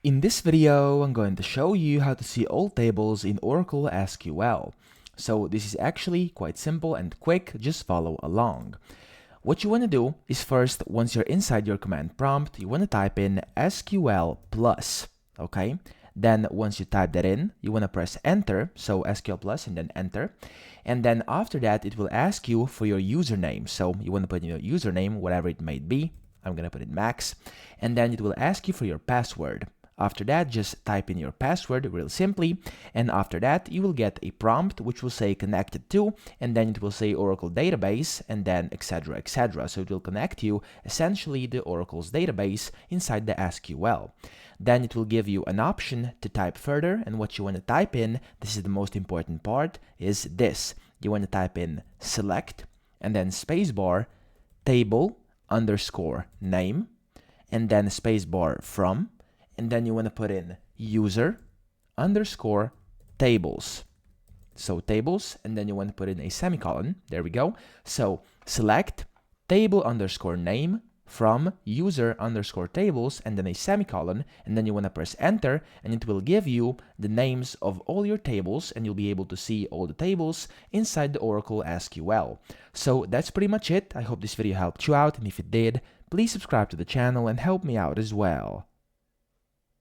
In this video, I'm going to show you how to see all tables in Oracle SQL. So this is actually quite simple and quick, just follow along. What you want to do is first, once you're inside your command prompt, you want to type in SQL plus, okay? Then once you type that in, you want to press enter, so SQL plus and then enter. And then after that, it will ask you for your username. So you want to put in your username, whatever it may be. I'm going to put in Max. And then it will ask you for your password. After that, just type in your password real simply, and after that you will get a prompt which will say connected to, and then it will say Oracle database, and then etc, etc. So it will connect you essentially the Oracle's database inside the SQL. Then it will give you an option to type further, and what you want to type in, this is the most important part, is this. You want to type in select, and then spacebar, table underscore name, and then spacebar from, and then you want to put in user underscore tables. So tables, and then you want to put in a semicolon. There we go. So select table underscore name from user underscore tables, and then a semicolon, and then you want to press enter, and it will give you the names of all your tables, and you'll be able to see all the tables inside the Oracle SQL. So that's pretty much it. I hope this video helped you out, and if it did, please subscribe to the channel and help me out as well.